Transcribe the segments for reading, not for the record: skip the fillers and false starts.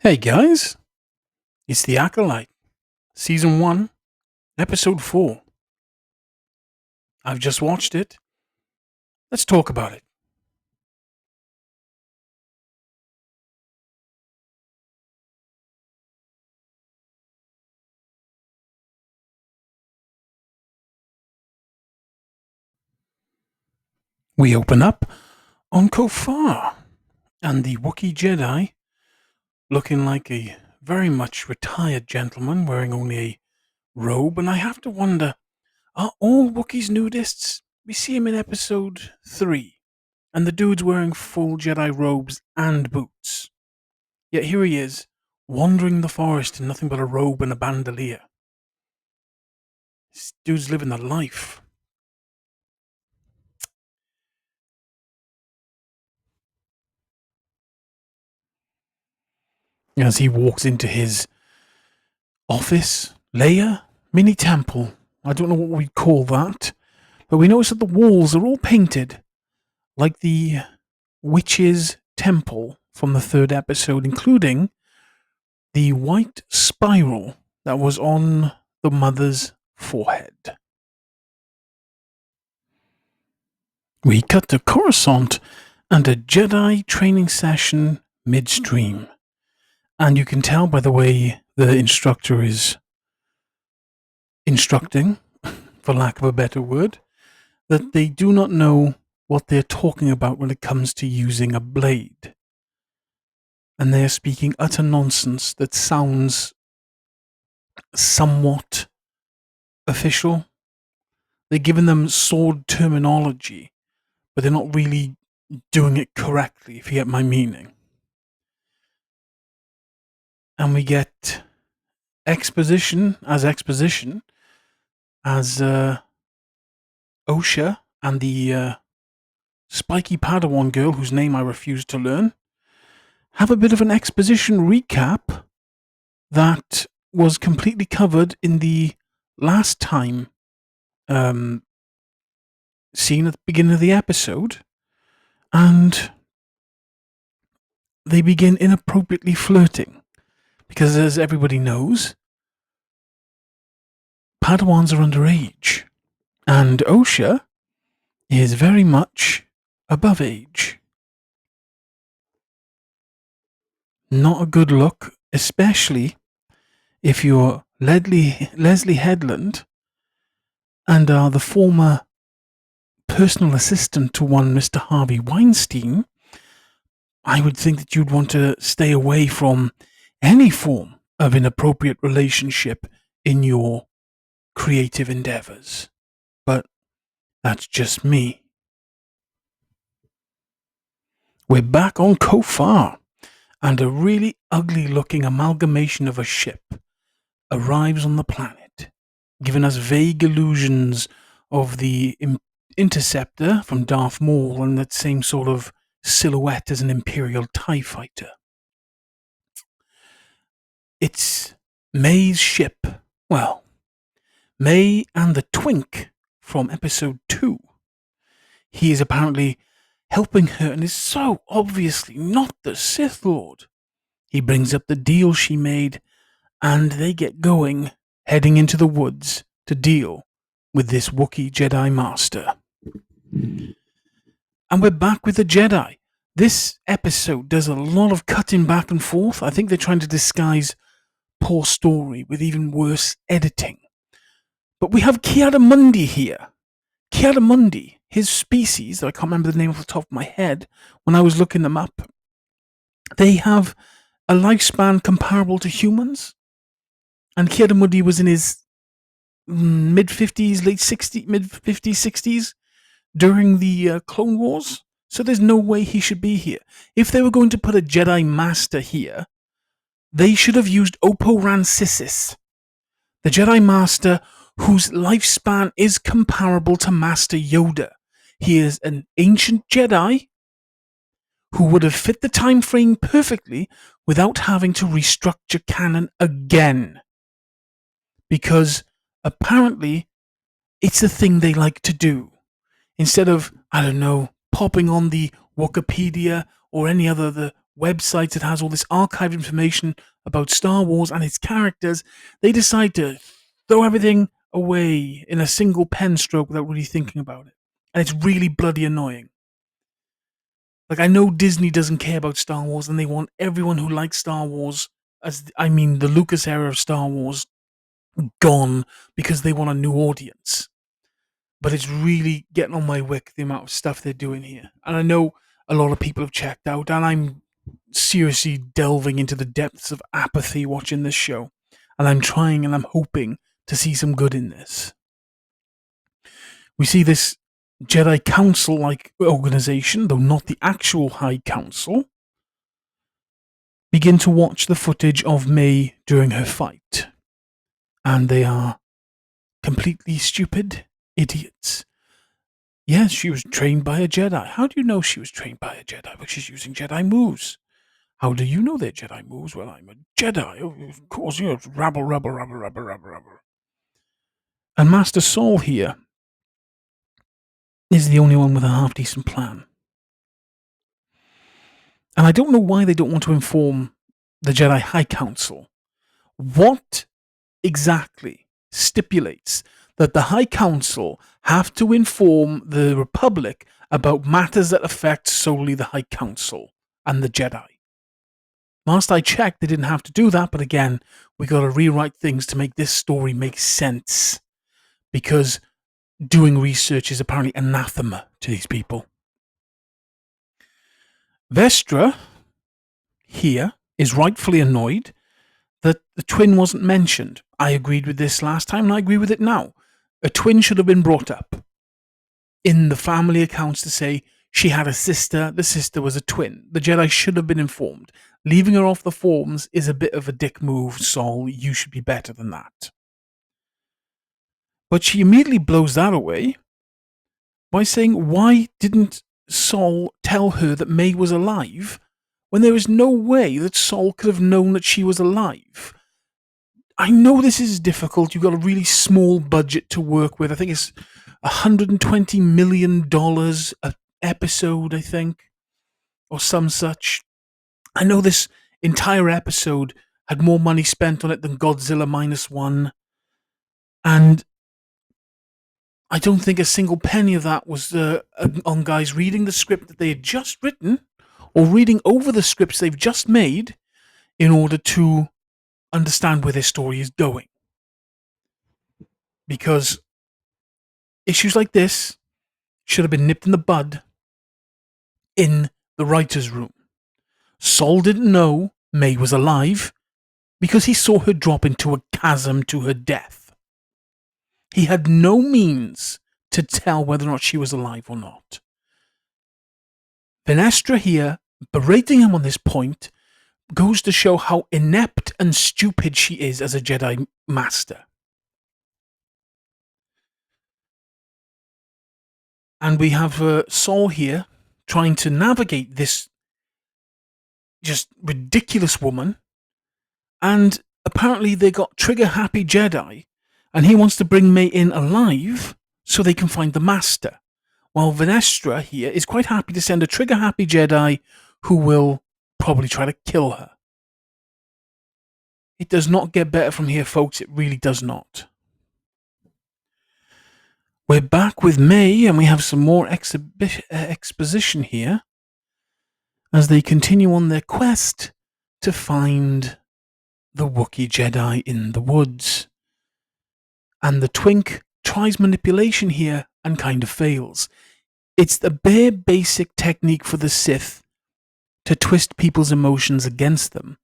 Hey guys, it's the Acolyte, Season 1, Episode 4. I've just watched it. Let's talk about it. We open up on Kofar, and the Wookiee Jedi, looking like a very much retired gentleman wearing only a robe, and I have to wonder, are all Wookiees nudists? We see him in Episode 3, and the dude's wearing full Jedi robes and boots. Yet here he is, wandering the forest in nothing but a robe and a bandolier. This dude's living the life. As he walks into his office, lair, mini temple. I don't know what we'd call that, but we notice that the walls are all painted like the witch's temple from the third episode, including the white spiral that was on the mother's forehead. We cut to Coruscant and a Jedi training session midstream. And you can tell by the way the instructor is instructing, for lack of a better word, that they do not know what they're talking about when it comes to using a blade. And they are speaking utter nonsense that sounds somewhat official. They're giving them sword terminology, but they're not really doing it correctly, if you get my meaning. And we get exposition as Osha and the spiky Padawan girl, whose name I refuse to learn, have a bit of an exposition recap that was completely covered in the last time scene at the beginning of the episode, and they begin inappropriately flirting because, as everybody knows, Padawans are underage, and Osha is very much above age. Not a good look, especially if you're Leslie Headland and are the former personal assistant to one Mr. Harvey Weinstein. I would think that you'd want to stay away from any form of inappropriate relationship in your creative endeavors. But that's just me. We're back on Kofar, and a really ugly looking amalgamation of a ship arrives on the planet, giving us vague illusions of the Interceptor from Darth Maul and that same sort of silhouette as an Imperial TIE fighter. It's May's ship. Well, May and the Twink from episode 2. He is apparently helping her and is so obviously not the Sith Lord. He brings up the deal she made, and they get going, heading into the woods to deal with this Wookiee Jedi Master. And we're back with the Jedi. This episode does a lot of cutting back and forth. I think they're trying to disguise poor story with even worse editing. But we have Ki-Adi-Mundi here. Ki-Adi-Mundi, his species, I can't remember the name off the top of my head when I was looking them up, they have a lifespan comparable to humans. And Ki-Adi-Mundi was in his mid-50s, 60s during the Clone Wars. So there's no way he should be here. If they were going to put a Jedi Master here, they should have used Oppo Rancisis, the Jedi Master whose lifespan is comparable to Master Yoda. He is an ancient Jedi who would have fit the time frame perfectly without having to restructure canon again. Because apparently it's the thing they like to do. Instead of, I don't know, popping on the Wikipedia or any other the websites that has all this archived information about Star Wars and its characters, they decide to throw everything away in a single pen stroke without really thinking about it. And it's really bloody annoying. Like, I know Disney doesn't care about Star Wars and they want everyone who likes Star Wars, the Lucas era of Star Wars, gone because they want a new audience. But it's really getting on my wick, the amount of stuff they're doing here. And I know a lot of people have checked out, and I'm seriously delving into the depths of apathy watching this show. And I'm trying and I'm hoping to see some good in this. We see this Jedi Council-like organization, though not the actual High Council, begin to watch the footage of May during her fight. And they are completely stupid idiots. Yes, she was trained by a Jedi. How do you know she was trained by a Jedi? Because she's using Jedi moves. How do you know they're Jedi moves? Well, I'm a Jedi. Oh, of course, rabble. And Master Saul here is the only one with a half-decent plan. And I don't know why they don't want to inform the Jedi High Council. What exactly stipulates that the High Council have to inform the Republic about matters that affect solely the High Council and the Jedi? Last I checked, they didn't have to do that, but again, we got to rewrite things to make this story make sense, because doing research is apparently anathema to these people. Vestra here is rightfully annoyed that the twin wasn't mentioned. I agreed with this last time, and I agree with it now. A twin should have been brought up in the family accounts to say she had a sister, the sister was a twin. The Jedi should have been informed. Leaving her off the forms is a bit of a dick move, Saul. You should be better than that. But she immediately blows that away by saying, why didn't Saul tell her that May was alive when there is no way that Saul could have known that she was alive? I know this is difficult. You've got a really small budget to work with. I think it's $120 million an episode, I think, or some such. I know this entire episode had more money spent on it than Godzilla -1. And I don't think a single penny of that was on guys reading the script that they had just written or reading over the scripts they've just made in order to understand where their story is going. Because issues like this should have been nipped in the bud in the writer's room. Saul didn't know May was alive because he saw her drop into a chasm to her death. He had no means to tell whether or not she was alive or not. Venestra here, berating him on this point, goes to show how inept and stupid she is as a Jedi Master. And we have Saul here trying to navigate this just ridiculous woman. And apparently they got trigger-happy Jedi, and he wants to bring May in alive so they can find the Master. While Venestra here is quite happy to send a trigger-happy Jedi who will probably try to kill her. It does not get better from here, folks. It really does not. We're back with May, and we have some more exposition here as they continue on their quest to find the Wookiee Jedi in the woods. And the twink tries manipulation here and kind of fails. It's the bare basic technique for the Sith to twist people's emotions against them.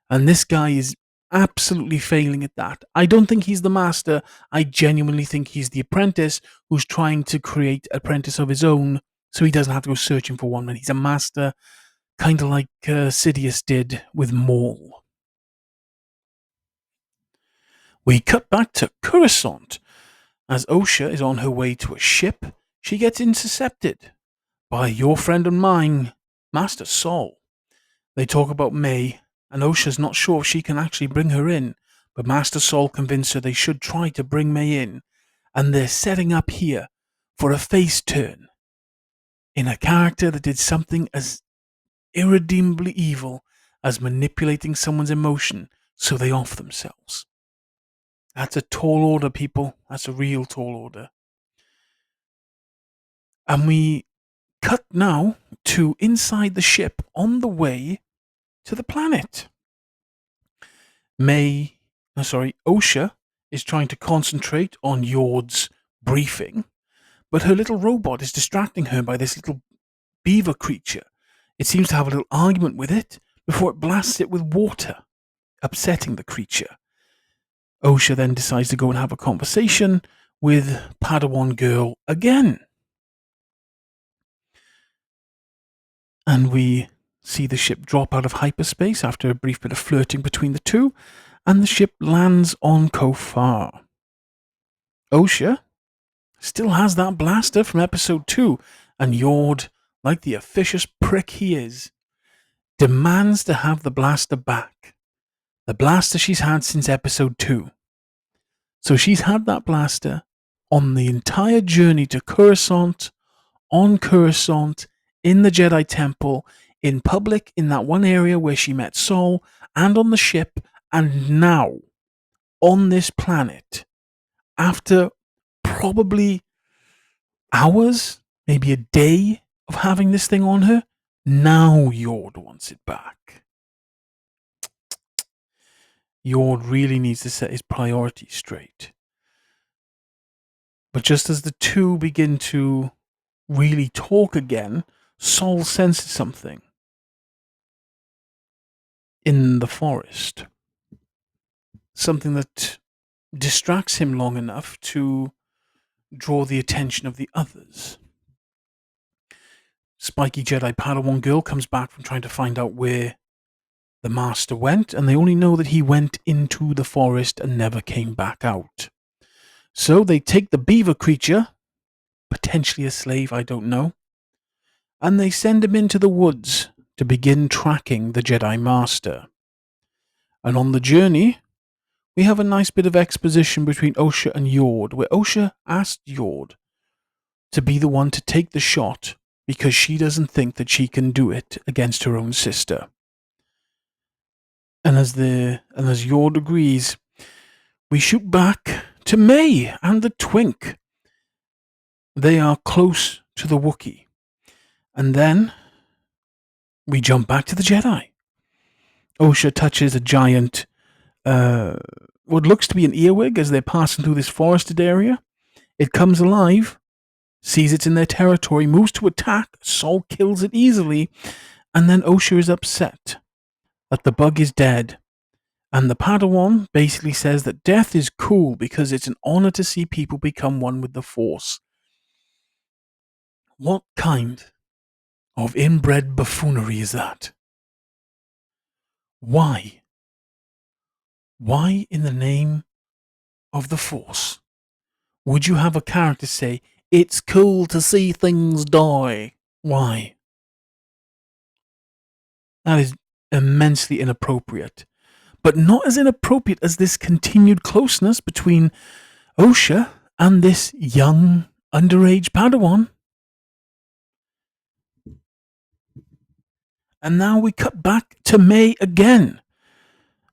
And this guy is absolutely failing at that. I don't think he's the master. I genuinely think he's the apprentice who's trying to create an apprentice of his own so he doesn't have to go searching for one when he's a master, kind of like Sidious did with Maul. We cut back to Coruscant. As Osha is on her way to a ship, she gets intercepted by your friend and mine, Master Saul. They talk about May, and Osha's not sure if she can actually bring her in, but Master Saul convinced her they should try to bring May in, and they're setting up here for a face turn in a character that did something as irredeemably evil as manipulating someone's emotion so they off themselves. That's a tall order, people. That's a real tall order. And we cut now to inside the ship on the way to the planet. Osha is trying to concentrate on Yord's briefing, but her little robot is distracting her by this little beaver creature. It seems to have a little argument with it before it blasts it with water, upsetting the creature. Osha then decides to go and have a conversation with Padawan Girl again. And we see the ship drop out of hyperspace after a brief bit of flirting between the two, and the ship lands on Kofar. Osha still has that blaster from episode 2, and Yord, like the officious prick he is, demands to have the blaster back. The blaster she's had since episode 2. So she's had that blaster on the entire journey to Coruscant, on Coruscant, in the Jedi Temple, in public, in that one area where she met Sol, and on the ship, and now on this planet, after probably hours, maybe a day of having this thing on her, now Yord wants it back. Yord really needs to set his priorities straight. But just as the two begin to really talk again, Sol senses something in the forest. Something that distracts him long enough to draw the attention of the others. Spiky Jedi Padawan Girl comes back from trying to find out where the Master went, and they only know that he went into the forest and never came back out. So they take the beaver creature, potentially a slave, I don't know, and they send him into the woods to begin tracking the Jedi Master. And on the journey, we have a nice bit of exposition between Osha and Yord, where Osha asked Yord to be the one to take the shot because she doesn't think that she can do it against her own sister. And as Yord agrees, we shoot back to May and the Twink. They are close to the Wookiee. And then we jump back to the Jedi. Osha touches a giant, what looks to be an earwig as they're passing through this forested area. It comes alive, sees it's in their territory, moves to attack. Sol kills it easily, and then Osha is upset that the bug is dead. And the Padawan basically says that death is cool because it's an honor to see people become one with the Force. What kind of inbred buffoonery is that? Why? Why in the name of the Force would you have a character say, it's cool to see things die? Why? That is immensely inappropriate. But not as inappropriate as this continued closeness between Osha and this young, underage Padawan. And now we cut back to May again.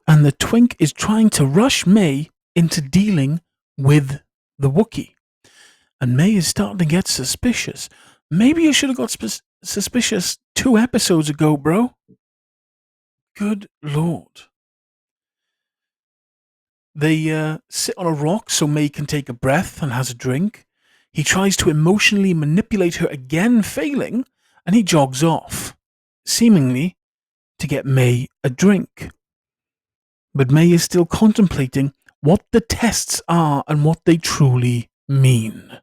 And the Twink is trying to rush May into dealing with the Wookiee. And May is starting to get suspicious. Maybe you should have got suspicious 2 episodes ago, bro. Good Lord. They sit on a rock so May can take a breath and has a drink. He tries to emotionally manipulate her again, failing, and he jogs off, seemingly to get May a drink. But May is still contemplating what the tests are and what they truly mean.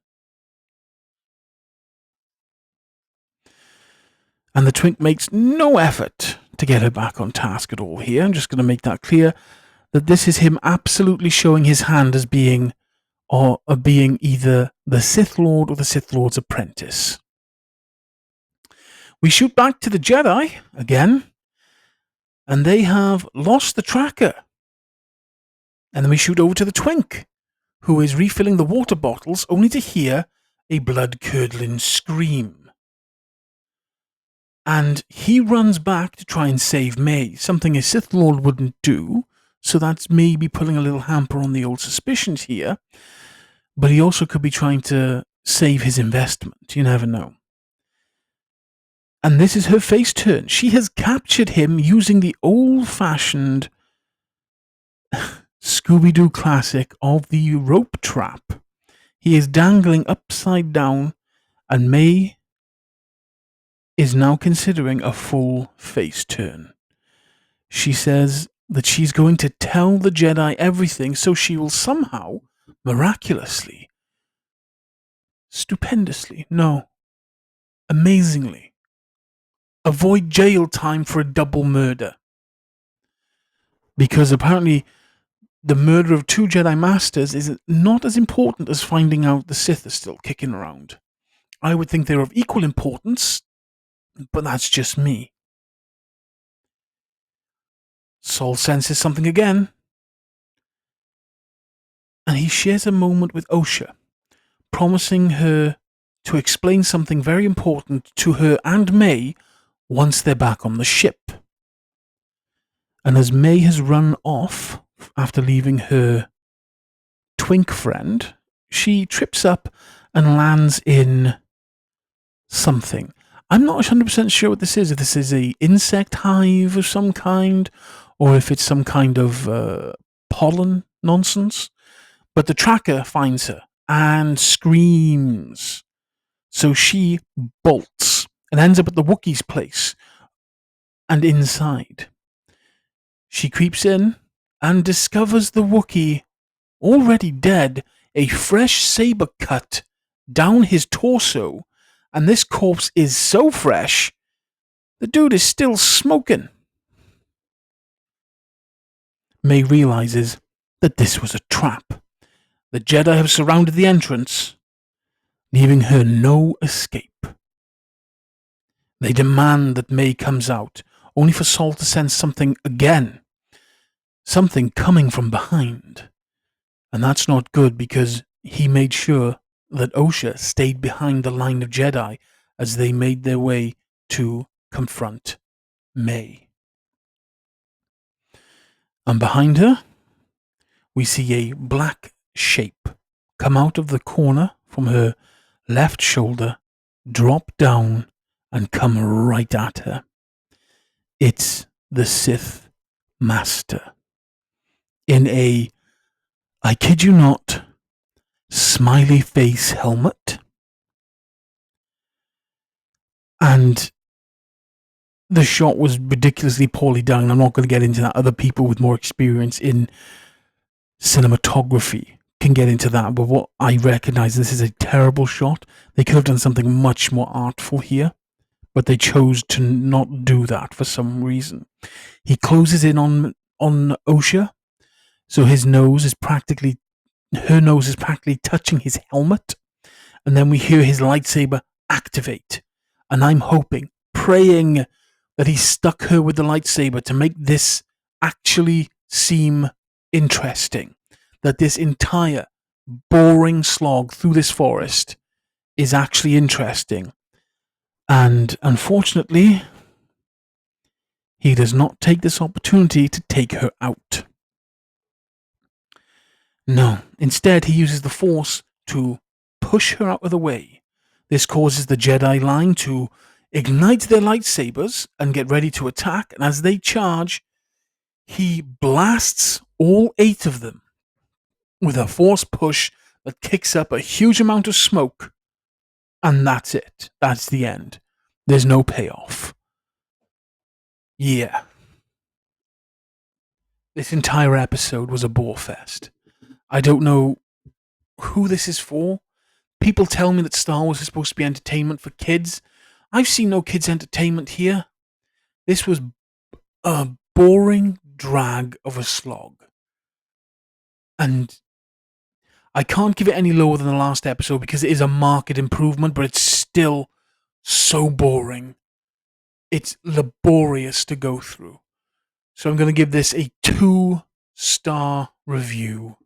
And the Twink makes no effort to get her back on task at all here. I'm just going to make that clear, that this is him absolutely showing his hand as being either the Sith Lord or the Sith Lord's apprentice. We shoot back to the Jedi again, and they have lost the tracker. And then we shoot over to the Twink, who is refilling the water bottles, only to hear a blood-curdling scream. And he runs back to try and save May, something a Sith Lord wouldn't do. So that's maybe putting a little hamper on the old suspicions here. But he also could be trying to save his investment. You never know. And this is her face turn. She has captured him using the old-fashioned Scooby-Doo classic of the rope trap. He is dangling upside down, and May is now considering a full face turn. She says that she's going to tell the Jedi everything so she will somehow, miraculously, stupendously, no, amazingly, avoid jail time for a double murder. Because apparently the murder of 2 Jedi Masters is not as important as finding out the Sith are still kicking around. I would think they're of equal importance, but that's just me. Saul senses something again, and he shares a moment with Osha, promising her to explain something very important to her and May once they're back on the ship. And as May has run off after leaving her twink friend, she trips up and lands in something. I'm not 100% sure what this is, if this is an insect hive of some kind, or if it's some kind of pollen nonsense. But the tracker finds her and screams. So she bolts and ends up at the Wookiee's place and inside. She creeps in and discovers the Wookiee, already dead, a fresh saber cut down his torso, and this corpse is so fresh, the dude is still smoking. May realizes that this was a trap. The Jedi have surrounded the entrance, leaving her no escape. They demand that May comes out, only for Saul to sense something again. Something coming from behind. And that's not good because he made sure that Osha stayed behind the line of Jedi as they made their way to confront May. And behind her, we see a black shape come out of the corner from her left shoulder, drop down, and come right at her. It's the Sith Master. In a, I kid you not, smiley face helmet. And the shot was ridiculously poorly done. I'm not going to get into that. Other people with more experience in cinematography can get into that. But what I recognize, this is a terrible shot. They could have done something much more artful here, but they chose to not do that for some reason. He closes in on Osha, so her nose is practically touching his helmet, and then we hear his lightsaber activate. And I'm hoping, praying that he stuck her with the lightsaber to make this actually seem interesting. That this entire boring slog through this forest is actually interesting. And unfortunately, he does not take this opportunity to take her out. No, instead he uses the Force to push her out of the way. This causes the Jedi line to ignite their lightsabers and get ready to attack, and as they charge, he blasts all 8 of them with a Force push that kicks up a huge amount of smoke, and that's it. That's the end. There's no payoff. Yeah. This entire episode was a bore fest. I don't know who this is for. People tell me that Star Wars is supposed to be entertainment for kids. I've seen no kids' entertainment here. This was a boring drag of a slog. And I can't give it any lower than the last episode because it is a marked improvement, but it's still so boring. It's laborious to go through. So I'm going to give this a 2-star review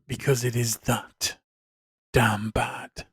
because it is that damn bad.